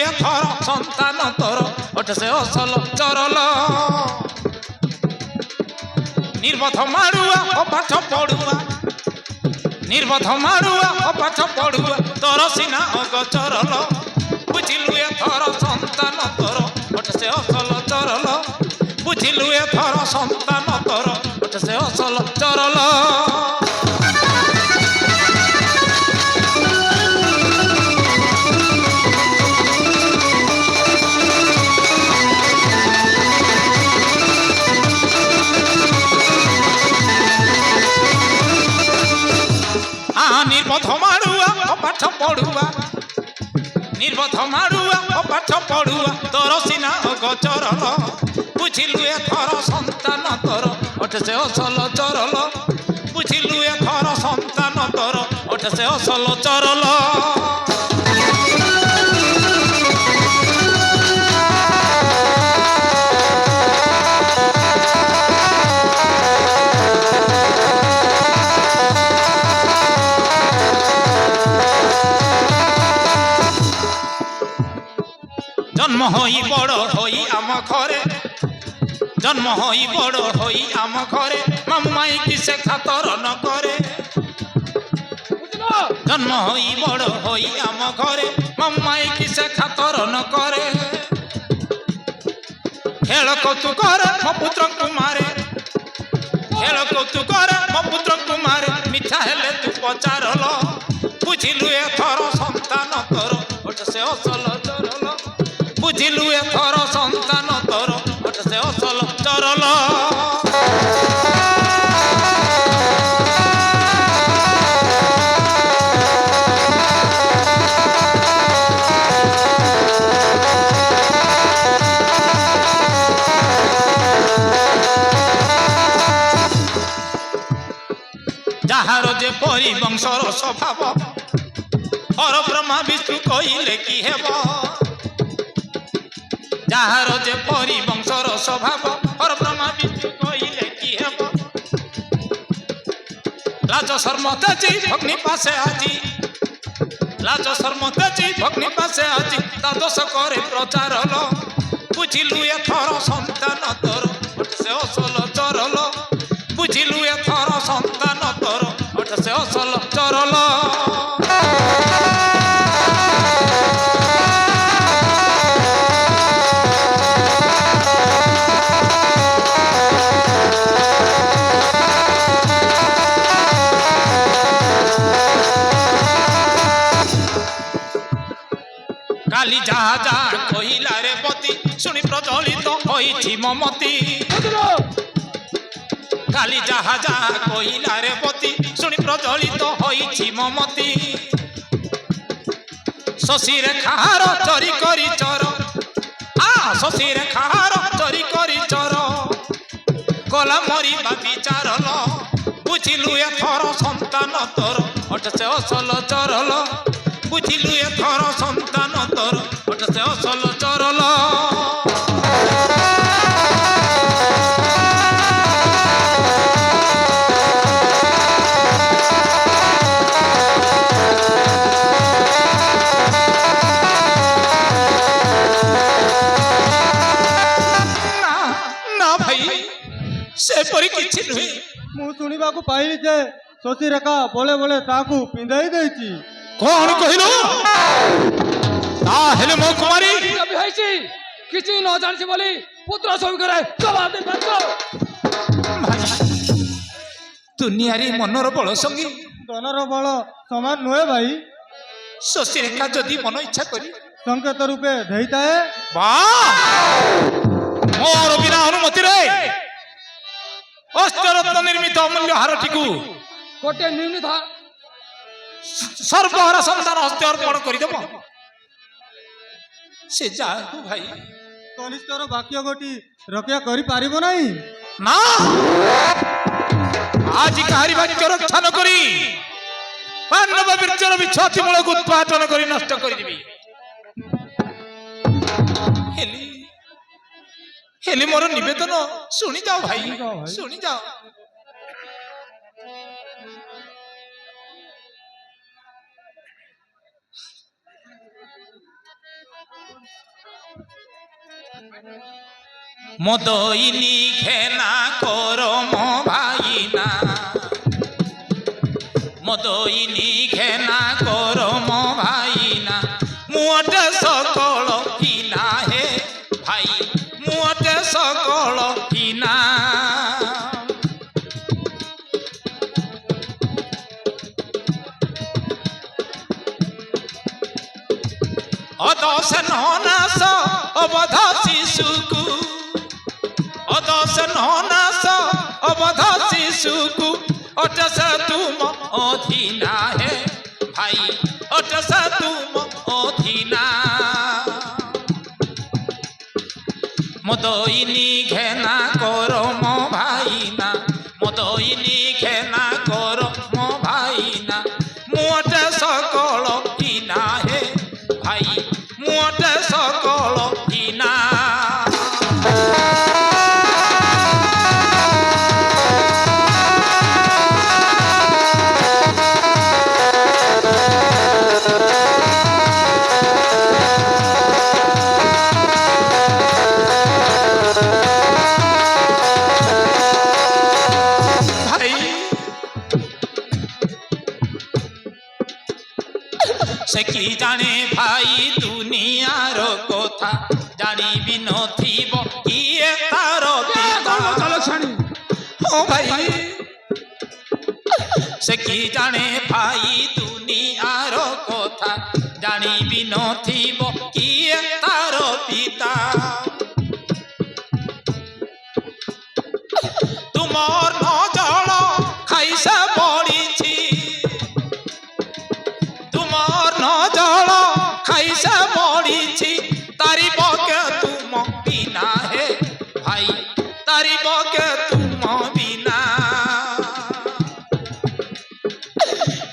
এথর সন্তান তোর ওঠে সে অসল চরল নির্বোধ মাড়ুয়া ও পাঠ পড়ুয়া নির্বোধ মাড়ুয়া ও পাঠ পড়ুয়া তোর সিনা অগচরল বুঝিলু এথর সন্তান তোর ওঠে সে অসল চরল বুঝিলু এথর সন্তান তোর ওঠে সে অসল চরল নির্বোধ মাড়ুয়া ও পাঠ পড়ুয়া নির্বোধ মাড়ুয়া ও পাঠ পড়ুয়া তোর সিনা অগচরল বুঝিলু এথর সন্তান তোর ওঠে সে অসল চরল বুঝিলু এথর সন্তান তোর ওঠে সে অসল চরল জন্ম হই বড় হই আম ঘরে জন্ম হই বড় হই আম ঘরে মামু মাই কিসে খাতর ন করে জন্ম হই বড় হই আম ঘরে মামু মাই কিসে খাতর ন করে খেল কৌতুকরে মো পুত্র কুমারে খেল কৌতুকরে মো পুত্র কুমারে মিঠা হেলে তু পচারল বুঝিলু এথর সন্তান তোর ওঠে সে অসল চরল বুঝিলু এথর সন্তান তোর ওঠে সে অসল চরল যাহার যে পরিবংশর স্বভাব হর ব্রহ্মা বিষ্ণু কইলে কি হেব যাহার যে পরিবংশর স্বভাব হর ব্রহ্মা বিষ্ণু কইলে কি হেব লাজ শর্ম তেজি ভগ্নি পাশে আজি লাজ শর্ম তেজি ভগ্নি পাশে আজি তা দোষ করে প্রচারল বুঝিলু এথর সন্তান তোর ওঠে সে অসল চরল বুঝিলু এথর সন্তান তোর ওঠে সে অসল চরল কালি যাহা যাহা কহিলা রে পতি শুনি প্রজ্বলিত হইছি মমতি কালি যাহা যাহা কহিলা রে পতি শুনি প্রজ্বলিত হইছি মমতি শশী রেখার চরি করি চর শশী রেখার চরি করি চর কলা মরিবা বিচারল বুঝিলু এথর সন্তান তোর ওঠে সে অসল চরল বুঝিলু এথর সন্তান তোর ওঠে সে অসল চরল না ভাই ସେପରି କିଛି ନୁହେଁ ମୁଁ ଶୁଣିବାକୁ ପାଇଲି ଯେ ଶଶୀ ରେଖା ବଳେ ବଳେ ତାକୁ ପିନ୍ଧାଇ ଦେଇଛି। କଣ କହିଲୁ? ତାହେଲେ ମୋ କୁମାରୀ ହେଇଛି କିଛି ନ ଜାଣିଛି ବୋଲି ପୁତ୍ର ସବିକରେ ଜବାବ ଦେଇପାରୁଛ। ଦୁନିଆରେ ମନର ବଳ ସଙ୍ଗୀ ଧନର ବଳ ସମାନ ନୁହେଁ ଭାଇ। ଶଶୀ ରେଖା ଯଦି ମନ ଇଚ୍ଛା କରି ସଂକେତ ରୂପେ ଦେଇଥାଏ ମୋର ବିନା ଅନୁମତିରେ ଅଷ୍ଟରତ୍ନ ନିର୍ମିତ ଅମୂଲ୍ୟ ହାରଟିକୁ ଗୋଟିଏ ନିର୍ମିତ ସର୍ବହରା ସନ୍ତାନ ହସ୍ତେ ଅର୍ପଣ କରିଦେବ। ସେ ଯାହାକୁ ଭାଇ କନିଷ୍ଠର ବାକ୍ୟ ଗୋଟି ରକ୍ଷା କରିପାରିବ ନାହିଁ ନା। ଆଜି କାହାରି ବାକ୍ୟ ରକ୍ଷା ନ କରି ପାଣ୍ଡବ ବୀର୍ଯ୍ୟର ବିଚ୍ଛାତି ମୂଳକୁ ଉତ୍ପାଟନ କରି ନଷ୍ଟ କରିଦେବି। ହେଲେ ମୋର ନିବେଦନ ଶୁଣିଯାଅ ଭାଇ, ଶୁଣିଯାଅ। মদইনি ঘেনা করো মো ভাইনা মদইনি ঘেনা করো মো ভাইনা মুটে সকল কিনা হে ভাই মুটে সকল কিনা অদশ ননাস অবধ শিশুকু অদশ ননাস অবধ শিশুকু অটস তুম অধীনা হে ভাই অটস তুম অধীনা মদইনি ঘেনা করো মো ভাইনা মদইনি ঘেনা করো মো ভাইনা মুটে সকল কিনা হে ভাই মুটে সকল কিনা ভাই সে কি জানে ভাই দুনিয়ার কথা জানিবি নথিব কিয়ে তার পিতা চলো ছাড়ি ও ভাই সে কি জানে ভাই দুনিয়ার কথা জানিবি নথিব কিয়ে তার পিতা তুমর নজল খাইসা পড়িছি তুমর নজল খাইসা পড়িছি তারি বকে তুম বিনা হে ভাই তারি বকে তুম বিনা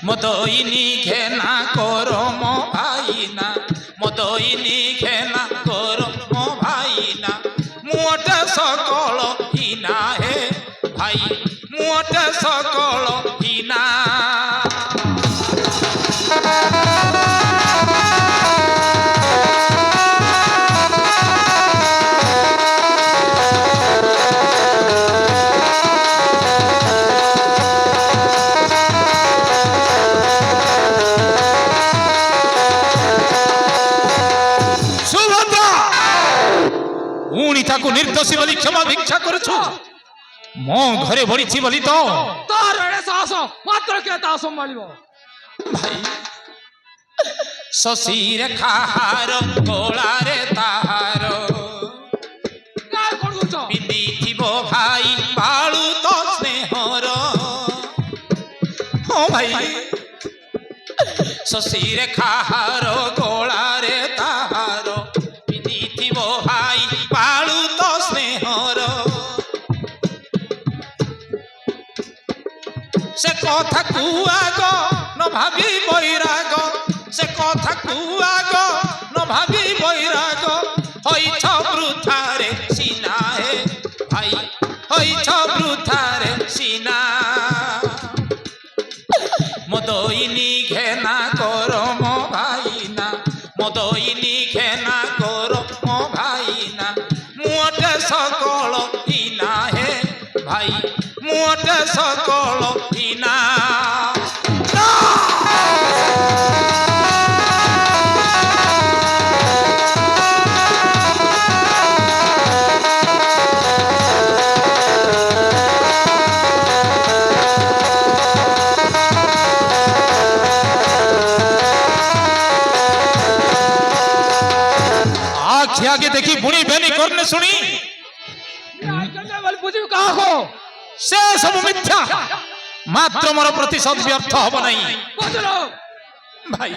মদইনি ঘেনা করো মো ভাইনা মদইনি ঘেনা করো মো ভাইনা মুটে সকল হিনা হে ভাই মুটে সকল হিনা সুভদ্রা উনি তাকে নির্দোষী বলি ক্ষমা ভিক্ষা করেছ ମୋ ଘରେ ବଢିଛି ବୋଲି ତ তার এড়ে সাহস মাত্র কে তা সম্ভালিব ଭାଇ ଶଶୀରେ କାହାର ଗୋଳାରେ ତାହାର কার কোন করছ ପିନ୍ଧିଥିବ ଭାଇ ବାଳୁ ତ ସ୍ନେହର ହଁ ଭାଇ ଶଶୀରେ କାହାର ଗୋଳାରେ ତାହାର ପିନ୍ଧିଥିବ ଭାଇ ବାଳୁ ତ ସ୍ନେହର সে কথা কুয়াগ ন ভাবি বৈরাগ সে কথা কুয়াগ ন ভাবি বৈরাগ হইছ বৃথারে সিনা হে ভাই হইছ বৃথারে সিনা মদইনি ঘেনা কর মো ভাইনা মদইনি ঘেনা কর মো ভাইনা মুটে সকল হিনা হে ভাই মুটে সকল হিনা आखि आगे देखी बुणी बेनी करने सुनी বুঝিবি কাহাকো से सब मिथ्या मात्र मोर प्रतिशोध व्यर्थ हब नहीं বুঝলো भाई